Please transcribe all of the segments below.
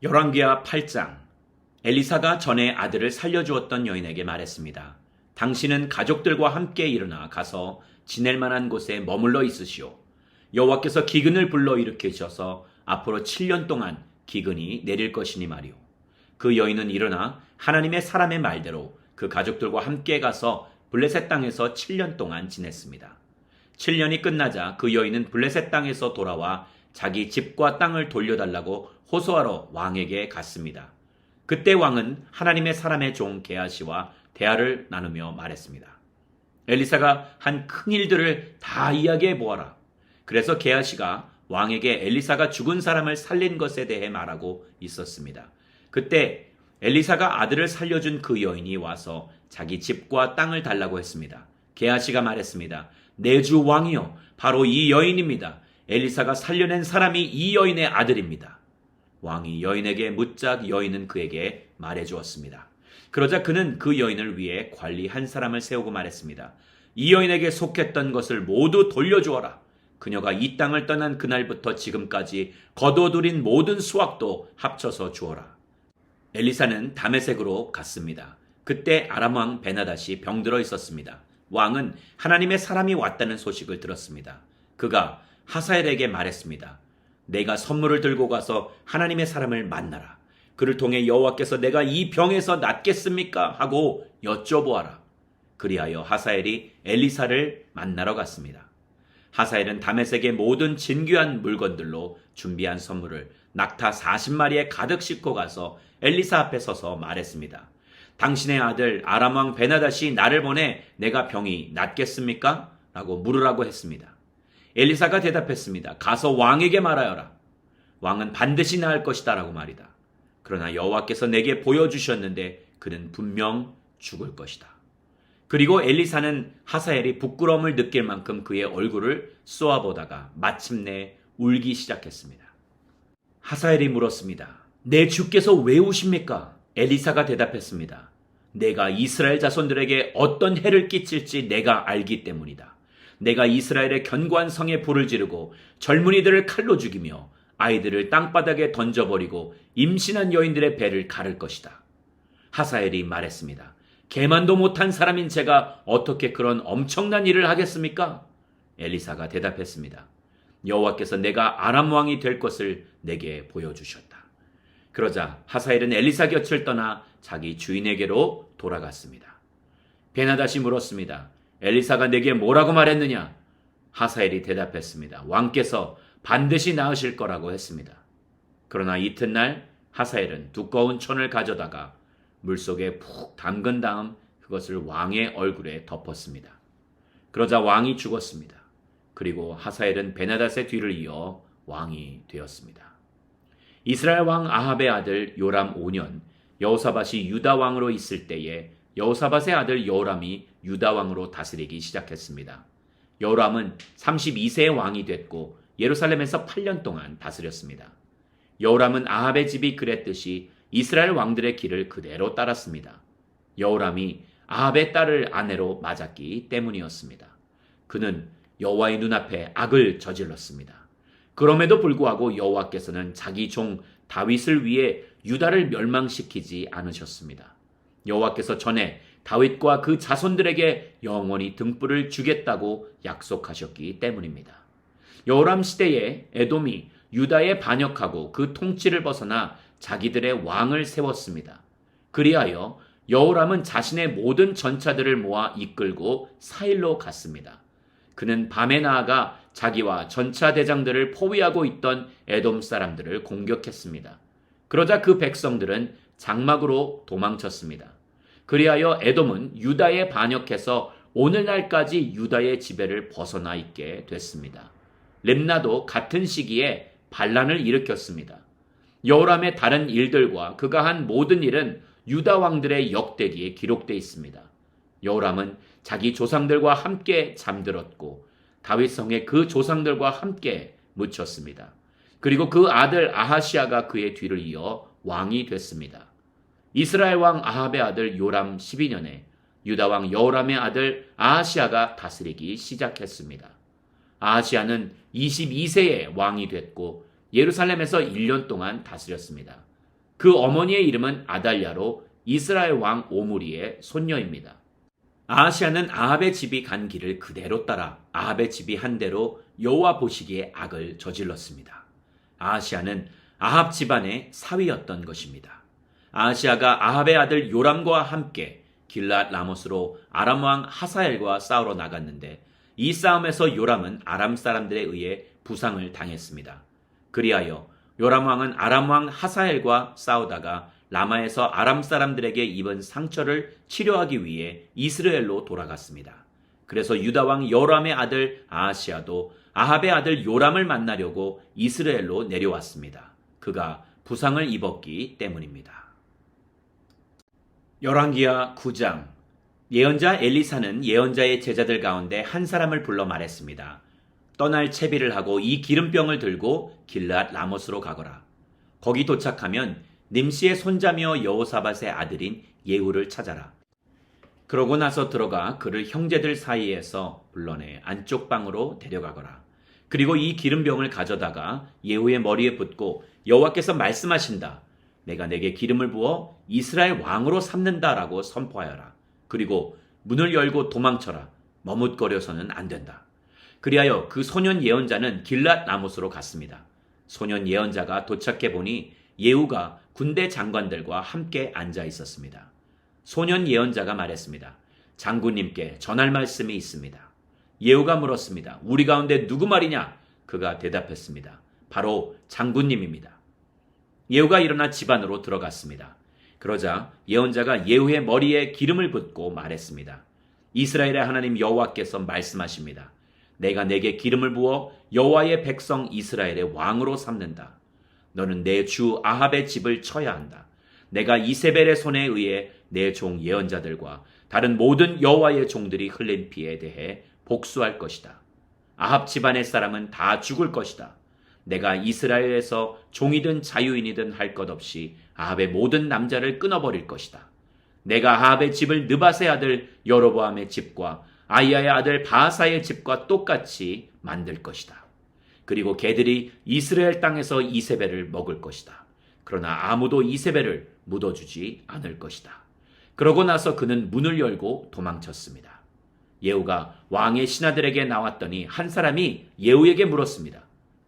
열왕기하 8장. 엘리사가 전에 아들을 살려주었던 여인에게 말했습니다. 당신은 가족들과 함께 일어나 가서 지낼 만한 곳에 머물러 있으시오. 여호와께서 기근을 불러 일으키셔서 앞으로 7년 동안 기근이 내릴 것이니 말이오. 그 여인은 일어나 하나님의 사람의 말대로 그 가족들과 함께 가서 블레셋 땅에서 7년 동안 지냈습니다. 7년이 끝나자 그 여인은 블레셋 땅에서 돌아와 자기 집과 땅을 돌려달라고 호소하러 왕에게 갔습니다. 그때 왕은 하나님의 사람의 종 게하시와 대화를 나누며 말했습니다. 엘리사가 한 큰 일들을 다 이야기해 보아라. 그래서 게하시가 왕에게 엘리사가 죽은 사람을 살린 것에 대해 말하고 있었습니다. 그때 엘리사가 아들을 살려준 그 여인이 와서 자기 집과 땅을 달라고 했습니다. 게하시가 말했습니다. 내 주 왕이여, 바로 이 여인입니다. 엘리사가 살려낸 사람이 이 여인의 아들입니다. 왕이 여인에게 묻자 여인은 그에게 말해주었습니다. 그러자 그는 그 여인을 위해 관리 한 사람을 세우고 말했습니다. 이 여인에게 속했던 것을 모두 돌려주어라. 그녀가 이 땅을 떠난 그날부터 지금까지 거둬들인 모든 수확도 합쳐서 주어라. 엘리사는 다메섹으로 갔습니다. 그때 아람 왕 베나닷이 병들어 있었습니다. 왕은 하나님의 사람이 왔다는 소식을 들었습니다. 그가 하사엘에게 말했습니다. 내가 선물을 들고 가서 하나님의 사람을 만나라. 그를 통해 여호와께서 내가 이 병에서 낫겠습니까? 하고 여쭤보아라. 그리하여 하사엘이 엘리사를 만나러 갔습니다. 하사엘은 다메섹의 모든 진귀한 물건들로 준비한 선물을 낙타 40마리에 가득 싣고 가서 엘리사 앞에 서서 말했습니다. 당신의 아들 아람 왕 베나닷이 나를 보내 내가 병이 낫겠습니까? 라고 물으라고 했습니다. 엘리사가 대답했습니다. 가서 왕에게 말하여라. 왕은 반드시 나을 것이다 라고 말이다. 그러나 여호와께서 내게 보여주셨는데 그는 분명 죽을 것이다. 그리고 엘리사는 하사엘이 부끄러움을 느낄 만큼 그의 얼굴을 쏘아보다가 마침내 울기 시작했습니다. 하사엘이 물었습니다. 내 주께서 왜 우십니까? 엘리사가 대답했습니다. 내가 이스라엘 자손들에게 어떤 해를 끼칠지 내가 알기 때문이다. 내가 이스라엘의 견고한 성에 불을 지르고 젊은이들을 칼로 죽이며 아이들을 땅바닥에 던져버리고 임신한 여인들의 배를 가를 것이다. 하사엘이 말했습니다. 개만도 못한 사람인 제가 어떻게 그런 엄청난 일을 하겠습니까? 엘리사가 대답했습니다. 여호와께서 내가 아람 왕이 될 것을 내게 보여주셨다. 그러자 하사엘은 엘리사 곁을 떠나 자기 주인에게로 돌아갔습니다. 베나닷이 물었습니다. 엘리사가 내게 뭐라고 말했느냐? 하사엘이 대답했습니다. 왕께서 반드시 나으실 거라고 했습니다. 그러나 이튿날 하사엘은 두꺼운 천을 가져다가 물속에 푹 담근 다음 그것을 왕의 얼굴에 덮었습니다. 그러자 왕이 죽었습니다. 그리고 하사엘은 베나닷의 뒤를 이어 왕이 되었습니다. 이스라엘 왕 아합의 아들 요람 5년 여호사밧이 유다 왕으로 있을 때에 여호사밧의 아들 여호람이 유다 왕으로 다스리기 시작했습니다. 여호람은 32세의 왕이 됐고 예루살렘에서 8년 동안 다스렸습니다. 여호람은 아합의 집이 그랬듯이 이스라엘 왕들의 길을 그대로 따랐습니다. 여호람이 아합의 딸을 아내로 맞았기 때문이었습니다. 그는 여호와의 눈앞에 악을 저질렀습니다. 그럼에도 불구하고 여호와께서는 자기 종 다윗을 위해 유다를 멸망시키지 않으셨습니다. 여호와께서 전에 다윗과 그 자손들에게 영원히 등불을 주겠다고 약속하셨기 때문입니다. 여호람 시대에 에돔이 유다에 반역하고 그 통치를 벗어나 자기들의 왕을 세웠습니다. 그리하여 여호람은 자신의 모든 전차들을 모아 이끌고 사일로 갔습니다. 그는 밤에 나아가 자기와 전차 대장들을 포위하고 있던 에돔 사람들을 공격했습니다. 그러자 그 백성들은 장막으로 도망쳤습니다. 그리하여 에돔은 유다에 반역해서 오늘날까지 유다의 지배를 벗어나 있게 됐습니다. 렙나도 같은 시기에 반란을 일으켰습니다. 여호람의 다른 일들과 그가 한 모든 일은 유다 왕들의 역대기에 기록되어 있습니다. 여호람은 자기 조상들과 함께 잠들었고 다윗 성에 그 조상들과 함께 묻혔습니다. 그리고 그 아들 아하시아가 그의 뒤를 이어 왕이 됐습니다. 이스라엘 왕 아합의 아들 요람 12년에 유다 왕 여호람의 아들 아하시아가 다스리기 시작했습니다. 아하시아는 22세에 왕이 됐고 예루살렘에서 1년 동안 다스렸습니다. 그 어머니의 이름은 아달랴로 이스라엘 왕 오므리의 손녀입니다. 아하시아는 아합의 집이 간 길을 그대로 따라 아합의 집이 한 대로 여호와 보시기에 악을 저질렀습니다. 아하시아는 아합 집안의 사위였던 것입니다. 아하시아가 아합의 아들 요람과 함께 길랏 라못으로 아람 왕 하사엘과 싸우러 나갔는데 이 싸움에서 요람은 아람 사람들에 의해 부상을 당했습니다. 그리하여 요람 왕은 아람 왕 하사엘과 싸우다가 라마에서 아람 사람들에게 입은 상처를 치료하기 위해 이스라엘로 돌아갔습니다. 그래서 유다 왕 요람의 아들 아하시아도 아합의 아들 요람을 만나려고 이스라엘로 내려왔습니다. 그가 부상을 입었기 때문입니다. 열왕기하 9장. 예언자 엘리사는 예언자의 제자들 가운데 한 사람을 불러 말했습니다. 떠날 채비를 하고 이 기름병을 들고 길랏 라못으로 가거라. 거기 도착하면 님시의 손자며 여호사밧의 아들인 예후를 찾아라. 그러고 나서 들어가 그를 형제들 사이에서 불러내 안쪽 방으로 데려가거라. 그리고 이 기름병을 가져다가 예후의 머리에 붓고 여호와께서 말씀하신다. 내가 내게 기름을 부어 이스라엘 왕으로 삼는다라고 선포하여라. 그리고 문을 열고 도망쳐라. 머뭇거려서는 안 된다. 그리하여 그 소년 예언자는 길랏 라못으로 갔습니다. 소년 예언자가 도착해 보니 예후가 군대 장관들과 함께 앉아 있었습니다. 소년 예언자가 말했습니다. 장군님께 전할 말씀이 있습니다. 예후가 물었습니다. 우리 가운데 누구 말이냐? 그가 대답했습니다. 바로 장군님입니다. 예후가 일어나 집 안으로 들어갔습니다. 그러자 예언자가 예후의 머리에 기름을 붓고 말했습니다. 이스라엘의 하나님 여호와께서 말씀하십니다. 내가 내게 기름을 부어 여호와의 백성 이스라엘의 왕으로 삼는다. 너는 내 주 아합의 집을 쳐야 한다. 내가 이세벨의 손에 의해 내 종 예언자들과 다른 모든 여호와의 종들이 흘린 피에 대해 복수할 것이다. 아합 집안의 사람은 다 죽을 것이다. 내가 이스라엘에서 종이든 자유인이든 할 것 없이 아합의 모든 남자를 끊어버릴 것이다. 내가 아합의 집을 느밧의 아들 여로보암의 집과 아이야의 아들 바하사의 집과 똑같이 만들 것이다. 그리고 개들이 이스라엘 땅에서 이세벨을 먹을 것이다. 그러나 아무도 이세벨을 묻어주지 않을 것이다. 그러고 나서 그는 문을 열고 도망쳤습니다. 예후가 왕의 신하들에게 나왔더니 한 사람이 예후에게 물었습니다.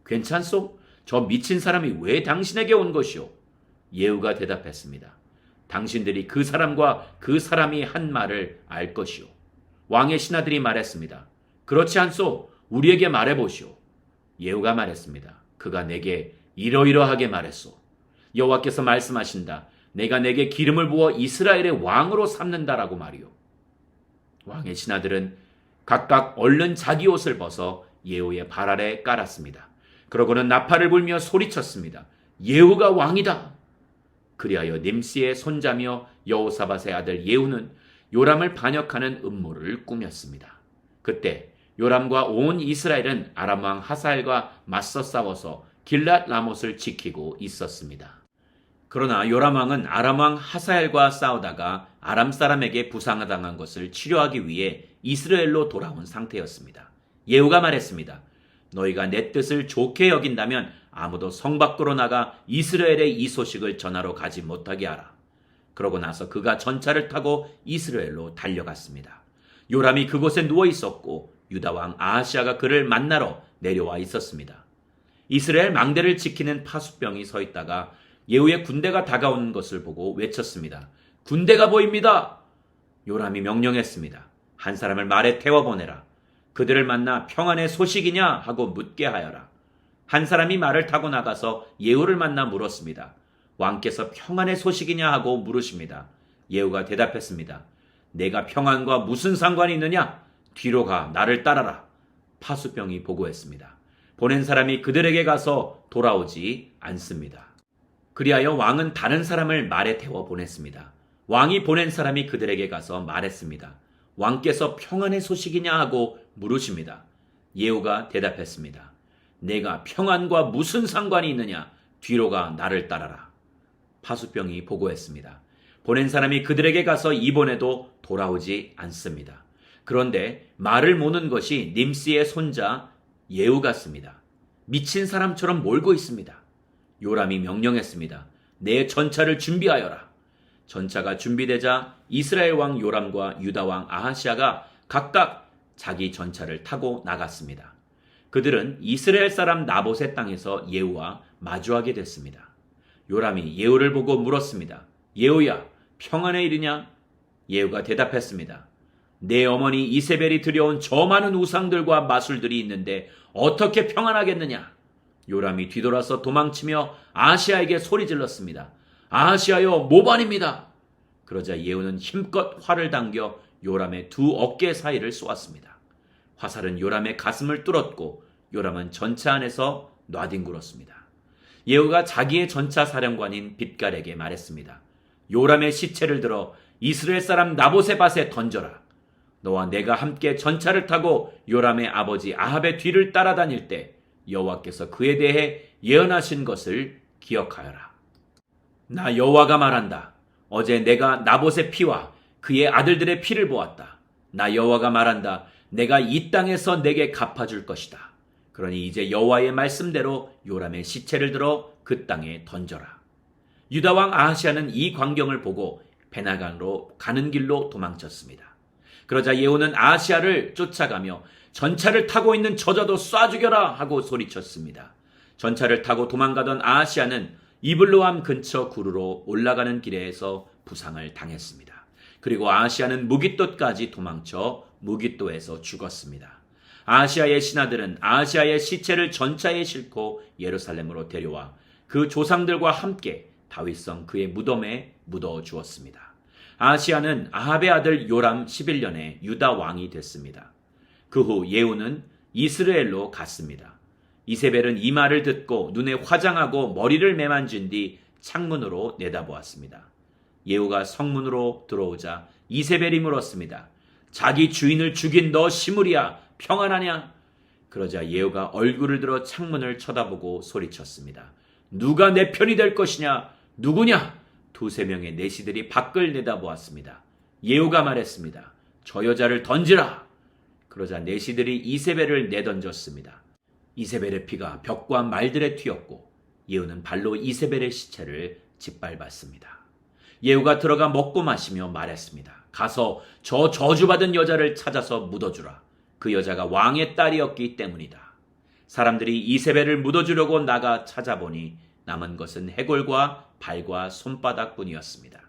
괜찮소? 저 미친 사람이 왜 당신에게 온 것이오? 예후가 대답했습니다. 당신들이 그 사람과 그 사람이 한 말을 알 것이오. 왕의 신하들이 말했습니다. 그렇지 않소? 우리에게 말해보시오. 예후가 말했습니다. 그가 내게 이러이러하게 말했소. 여호와께서 말씀하신다. 내가 내게 기름을 부어 이스라엘의 왕으로 삼는다라고 말이오. 왕의 신하들은 각각 얼른 자기 옷을 벗어 예후의 발 아래 깔았습니다. 그러고는 나팔을 불며 소리쳤습니다. 예후가 왕이다. 그리하여 님시의 손자며 여호사밧의 아들 예후는 요람을 반역하는 음모를 꾸몄습니다. 그때 요람과 온 이스라엘은 아람 왕 하사엘과 맞서 싸워서 길랏 라못을 지키고 있었습니다. 그러나 요람 왕은 아람 왕 하사엘과 싸우다가 아람 사람에게 부상당한 것을 치료하기 위해 이스라엘로 돌아온 상태였습니다. 예후가 말했습니다. 너희가 내 뜻을 좋게 여긴다면 아무도 성 밖으로 나가 이스라엘의 이 소식을 전하러 가지 못하게 하라. 그러고 나서 그가 전차를 타고 이스라엘로 달려갔습니다. 요람이 그곳에 누워 있었고 유다 왕 아하시아가 그를 만나러 내려와 있었습니다. 이스라엘 망대를 지키는 파수병이 서 있다가 예후의 군대가 다가오는 것을 보고 외쳤습니다. 군대가 보입니다. 요람이 명령했습니다. 한 사람을 말에 태워보내라. 그들을 만나 평안의 소식이냐 하고 묻게 하여라. 한 사람이 말을 타고 나가서 예후를 만나 물었습니다. 왕께서 평안의 소식이냐 하고 물으십니다. 예후가 대답했습니다. 내가 평안과 무슨 상관이 있느냐? 뒤로 가 나를 따라라. 파수병이 보고했습니다. 보낸 사람이 그들에게 가서 돌아오지 않습니다. 그리하여 왕은 다른 사람을 말에 태워 보냈습니다. 왕이 보낸 사람이 그들에게 가서 말했습니다. 왕께서 평안의 소식이냐 하고 물으십니다. 예후가 대답했습니다. 내가 평안과 무슨 상관이 있느냐? 뒤로 가 나를 따라라. 파수병이 보고했습니다. 보낸 사람이 그들에게 가서 이번에도 돌아오지 않습니다. 그런데 말을 모는 것이 님시의 손자 예후 같습니다. 미친 사람처럼 몰고 있습니다. 요람이 명령했습니다. 내 전차를 준비하여라. 전차가 준비되자 이스라엘 왕 요람과 유다 왕 아하시아가 각각 자기 전차를 타고 나갔습니다. 그들은 이스라엘 사람 나봇의 땅에서 예후와 마주하게 됐습니다. 요람이 예후를 보고 물었습니다. 예후야, 평안의 일이냐? 예후가 대답했습니다. 내 어머니 이세벨이 들여온 저 많은 우상들과 마술들이 있는데 어떻게 평안하겠느냐? 요람이 뒤돌아서 도망치며 아하시아에게 소리 질렀습니다. 아하시아여, 모반입니다. 그러자 예후는 힘껏 활을 당겨 요람의 두 어깨 사이를 쏘았습니다. 화살은 요람의 가슴을 뚫었고 요람은 전차 안에서 놔뒹굴었습니다. 예후가 자기의 전차 사령관인 빗갈에게 말했습니다. 요람의 시체를 들어 이스라엘 사람 나봇의 밭에 던져라. 너와 내가 함께 전차를 타고 요람의 아버지 아합의 뒤를 따라다닐 때 여호와께서 그에 대해 예언하신 것을 기억하여라. 나 여호와가 말한다. 어제 내가 나봇의 피와 그의 아들들의 피를 보았다. 나 여호와가 말한다. 내가 이 땅에서 내게 갚아줄 것이다. 그러니 이제 여호와의 말씀대로 요람의 시체를 들어 그 땅에 던져라. 유다 왕 아하시아는 이 광경을 보고 베나강으로 가는 길로 도망쳤습니다. 그러자 예후는 아하시아를 쫓아가며 전차를 타고 있는 저자도 쏴 죽여라 하고 소리쳤습니다. 전차를 타고 도망가던 아하시아는 이블로암 근처 구루로 올라가는 길에서 부상을 당했습니다. 그리고 아하시아는 무깃도까지 도망쳐 무깃도에서 죽었습니다. 아하시아의 신하들은 아하시아의 시체를 전차에 싣고 예루살렘으로 데려와 그 조상들과 함께 다윗성 그의 무덤에 묻어 주었습니다. 아하시아는 아합의 아들 요람 11년에 유다 왕이 됐습니다. 그 후 예후는 이스라엘로 갔습니다. 이세벨은 이 말을 듣고 눈에 화장하고 머리를 매만진 뒤 창문으로 내다보았습니다. 예후가 성문으로 들어오자 이세벨이 물었습니다. 자기 주인을 죽인 너 시므리야, 평안하냐? 그러자 예후가 얼굴을 들어 창문을 쳐다보고 소리쳤습니다. 누가 내 편이 될 것이냐? 누구냐? 두세 명의 내시들이 밖을 내다보았습니다. 예후가 말했습니다. 저 여자를 던지라. 그러자 내시들이 이세벨을 내던졌습니다. 이세벨의 피가 벽과 말들에 튀었고 예후는 발로 이세벨의 시체를 짓밟았습니다. 예후가 들어가 먹고 마시며 말했습니다. 가서 저 저주받은 여자를 찾아서 묻어주라. 그 여자가 왕의 딸이었기 때문이다. 사람들이 이세벨을 묻어주려고 나가 찾아보니 남은 것은 해골과 발과 손바닥뿐이었습니다.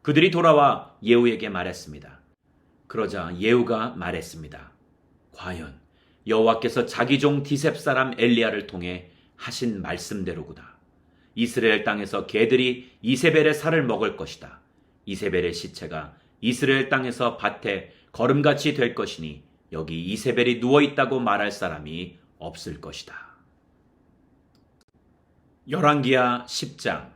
그들이 돌아와 예후에게 말했습니다. 그러자 예후가 말했습니다. 과연 여호와께서 자기 종 디셉 사람 엘리야를 통해 하신 말씀대로구나. 이스라엘 땅에서 개들이 이세벨의 살을 먹을 것이다. 이세벨의 시체가 이스라엘 땅에서 밭에 거름같이 될 것이니 여기 이세벨이 누워있다고 말할 사람이 없을 것이다. 열왕기하 10장.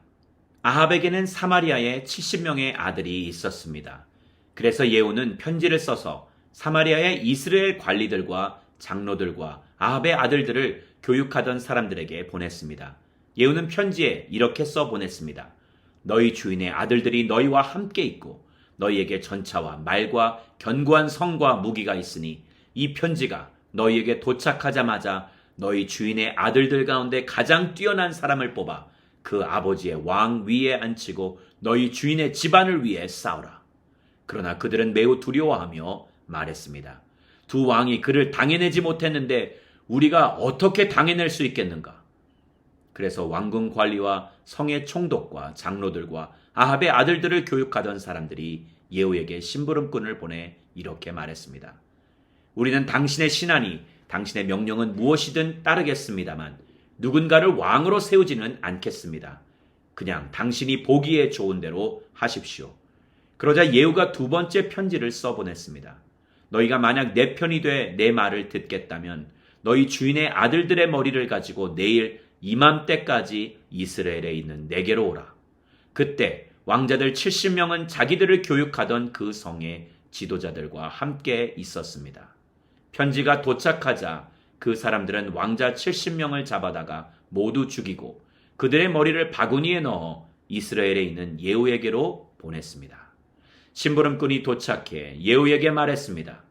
아합에게는 사마리아에 70명의 아들이 있었습니다. 그래서 예후는 편지를 써서 사마리아의 이스라엘 관리들과 장로들과 아합의 아들들을 교육하던 사람들에게 보냈습니다. 예후는 편지에 이렇게 써 보냈습니다. 너희 주인의 아들들이 너희와 함께 있고 너희에게 전차와 말과 견고한 성과 무기가 있으니 이 편지가 너희에게 도착하자마자 너희 주인의 아들들 가운데 가장 뛰어난 사람을 뽑아 그 아버지의 왕 위에 앉히고 너희 주인의 집안을 위해 싸우라. 그러나 그들은 매우 두려워하며 말했습니다. 두 왕이 그를 당해내지 못했는데 우리가 어떻게 당해낼 수 있겠는가? 그래서 왕궁 관리와 성의 총독과 장로들과 아합의 아들들을 교육하던 사람들이 예후에게 심부름꾼을 보내 이렇게 말했습니다. 우리는 당신의 신하니 당신의 명령은 무엇이든 따르겠습니다만 누군가를 왕으로 세우지는 않겠습니다. 그냥 당신이 보기에 좋은 대로 하십시오. 그러자 예후가 두 번째 편지를 써보냈습니다. 너희가 만약 내 편이 돼 내 말을 듣겠다면 너희 주인의 아들들의 머리를 가지고 내일 이맘때까지 이스라엘에 있는 내게로 오라. 그때 왕자들 70명은 자기들을 교육하던 그 성의 지도자들과 함께 있었습니다. 편지가 도착하자 그 사람들은 왕자 70명을 잡아다가 모두 죽이고 그들의 머리를 바구니에 넣어 이스라엘에 있는 예후에게로 보냈습니다. 심부름꾼이 도착해 예후에게 말했습니다.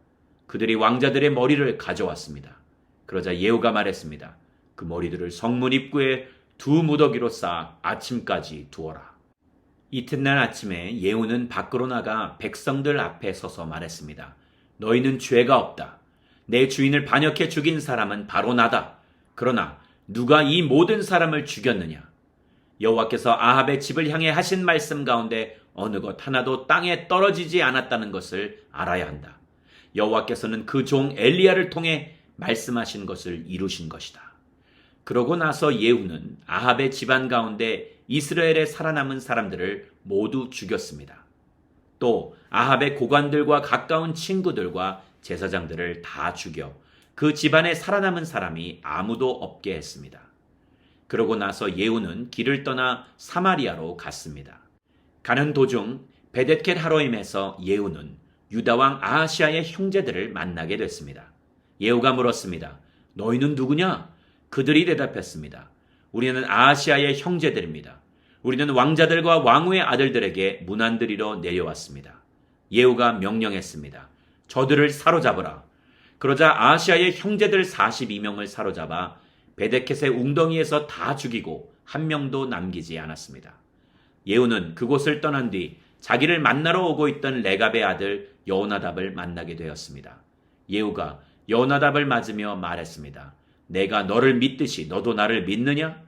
그들이 왕자들의 머리를 가져왔습니다. 그러자 예후가 말했습니다. 그 머리들을 성문 입구에 두 무더기로 쌓아 아침까지 두어라. 이튿날 아침에 예후는 밖으로 나가 백성들 앞에 서서 말했습니다. 너희는 죄가 없다. 내 주인을 반역해 죽인 사람은 바로 나다. 그러나 누가 이 모든 사람을 죽였느냐? 여호와께서 아합의 집을 향해 하신 말씀 가운데 어느 것 하나도 땅에 떨어지지 않았다는 것을 알아야 한다. 여호와께서는 그 종 엘리야를 통해 말씀하신 것을 이루신 것이다. 그러고 나서 예후는 아합의 집안 가운데 이스라엘에 살아남은 사람들을 모두 죽였습니다. 또 아합의 고관들과 가까운 친구들과 제사장들을 다 죽여 그 집안에 살아남은 사람이 아무도 없게 했습니다. 그러고 나서 예후는 길을 떠나 사마리아로 갔습니다. 가는 도중 베데켓 하로임에서 예후는 유다왕 아하시아의 형제들을 만나게 됐습니다. 예후가 물었습니다. 너희는 누구냐? 그들이 대답했습니다. 우리는 아하시아의 형제들입니다. 우리는 왕자들과 왕후의 아들들에게 문안드리러 내려왔습니다. 예후가 명령했습니다. 저들을 사로잡으라. 그러자 아하시아의 형제들 42명을 사로잡아 베데켓의 웅덩이에서 다 죽이고 한 명도 남기지 않았습니다. 예후는 그곳을 떠난 뒤 자기를 만나러 오고 있던 레갑의 아들 여호나답을 만나게 되었습니다. 예후가 여호나답을 맞으며 말했습니다. 내가 너를 믿듯이 너도 나를 믿느냐?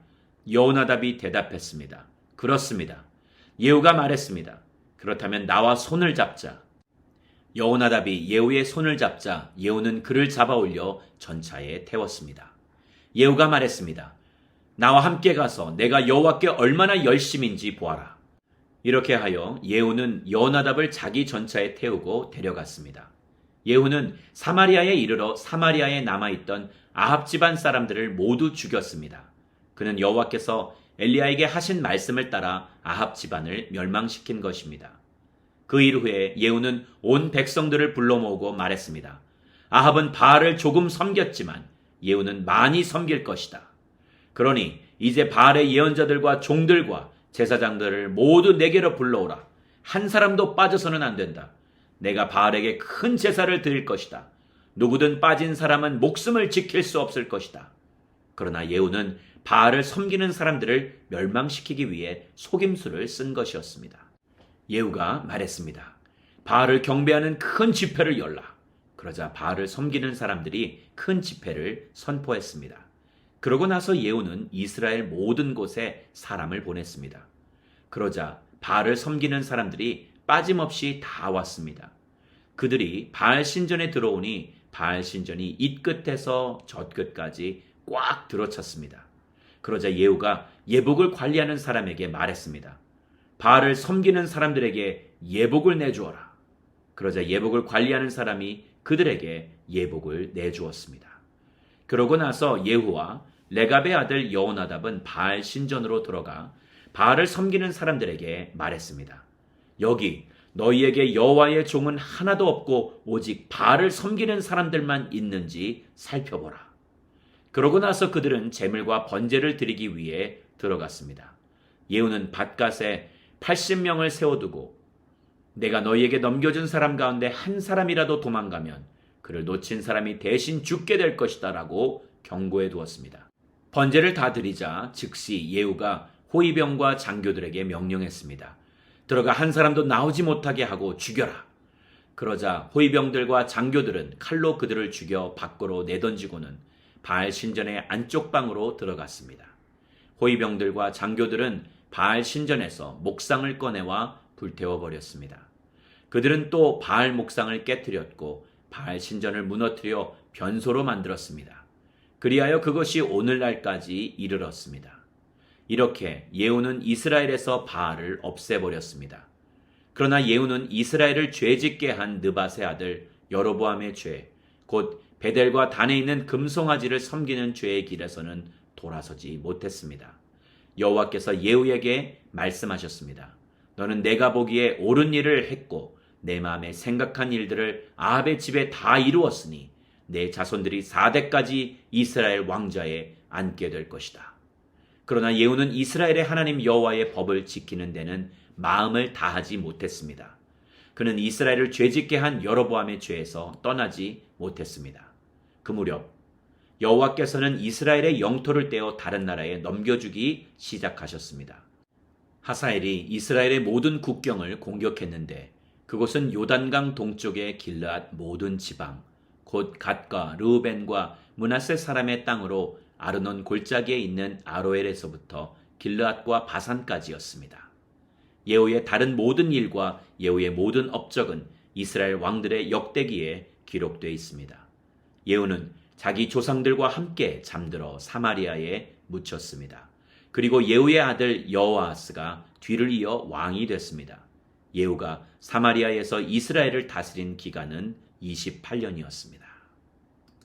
여호나답이 대답했습니다. 그렇습니다. 예후가 말했습니다. 그렇다면 나와 손을 잡자. 여호나답이 예후의 손을 잡자 예후는 그를 잡아 올려 전차에 태웠습니다. 예후가 말했습니다. 나와 함께 가서 내가 여호와께 얼마나 열심인지 보아라. 이렇게 하여 예후는 여호나답을 자기 전차에 태우고 데려갔습니다. 예후는 사마리아에 이르러 사마리아에 남아있던 아합 집안 사람들을 모두 죽였습니다. 그는 여호와께서 엘리야에게 하신 말씀을 따라 아합 집안을 멸망시킨 것입니다. 그 일 후에 예후는 온 백성들을 불러 모으고 말했습니다. 아합은 바알을 조금 섬겼지만 예후는 많이 섬길 것이다. 그러니 이제 바알의 예언자들과 종들과 제사장들을 모두 내게로 불러오라. 한 사람도 빠져서는 안 된다. 내가 바알에게 큰 제사를 드릴 것이다. 누구든 빠진 사람은 목숨을 지킬 수 없을 것이다. 그러나 예후는 바알을 섬기는 사람들을 멸망시키기 위해 속임수를 쓴 것이었습니다. 예후가 말했습니다. 바알을 경배하는 큰 집회를 열라. 그러자 바알을 섬기는 사람들이 큰 집회를 선포했습니다. 그러고 나서 예후는 이스라엘 모든 곳에 사람을 보냈습니다. 그러자 바알을 섬기는 사람들이 빠짐없이 다 왔습니다. 그들이 바알 신전에 들어오니 바알 신전이 이 끝에서 저 끝까지 꽉 들어찼습니다. 그러자 예후가 예복을 관리하는 사람에게 말했습니다. 바알을 섬기는 사람들에게 예복을 내주어라. 그러자 예복을 관리하는 사람이 그들에게 예복을 내주었습니다. 그러고 나서 예후와 레갑의 아들 여호나답은 바알 신전으로 들어가 바알을 섬기는 사람들에게 말했습니다. 여기 너희에게 여호와의 종은 하나도 없고 오직 바알을 섬기는 사람들만 있는지 살펴보라. 그러고 나서 그들은 제물과 번제를 드리기 위해 들어갔습니다. 예후는 밭갓에 80명을 세워두고 내가 너희에게 넘겨준 사람 가운데 한 사람이라도 도망가면 그를 놓친 사람이 대신 죽게 될 것이다 라고 경고해 두었습니다. 번제를 다 드리자 즉시 예후가 호위병과 장교들에게 명령했습니다. 들어가 한 사람도 나오지 못하게 하고 죽여라. 그러자 호위병들과 장교들은 칼로 그들을 죽여 밖으로 내던지고는 바알 신전의 안쪽 방으로 들어갔습니다. 호위병들과 장교들은 바알 신전에서 목상을 꺼내와 불태워버렸습니다. 그들은 또 바알 목상을 깨뜨렸고 바알 신전을 무너뜨려 변소로 만들었습니다. 그리하여 그것이 오늘날까지 이르렀습니다. 이렇게 예후는 이스라엘에서 바알을 없애버렸습니다. 그러나 예후는 이스라엘을 죄짓게 한 느밧의 아들 여로보암의 죄, 곧 베델과 단에 있는 금송아지를 섬기는 죄의 길에서는 돌아서지 못했습니다. 여호와께서 예후에게 말씀하셨습니다. 너는 내가 보기에 옳은 일을 했고 내 마음에 생각한 일들을 아합의 집에 다 이루었으니 내 자손들이 4대까지 이스라엘 왕좌에 앉게 될 것이다. 그러나 예후는 이스라엘의 하나님 여호와의 법을 지키는 데는 마음을 다하지 못했습니다. 그는 이스라엘을 죄짓게 한 여로보암의 죄에서 떠나지 못했습니다. 그 무렵 여호와께서는 이스라엘의 영토를 떼어 다른 나라에 넘겨주기 시작하셨습니다. 하사엘이 이스라엘의 모든 국경을 공격했는데 그곳은 요단강 동쪽의 길르앗 모든 지방, 곧 갓과 르우벤과 므낫세 사람의 땅으로 아르논 골짜기에 있는 아로엘에서부터 길르앗과 바산까지였습니다. 예후의 다른 모든 일과 예후의 모든 업적은 이스라엘 왕들의 역대기에 기록되어 있습니다. 예후는 자기 조상들과 함께 잠들어 사마리아에 묻혔습니다. 그리고 예후의 아들 여호아하스가 뒤를 이어 왕이 됐습니다. 예후가 사마리아에서 이스라엘을 다스린 기간은 28년이었습니다.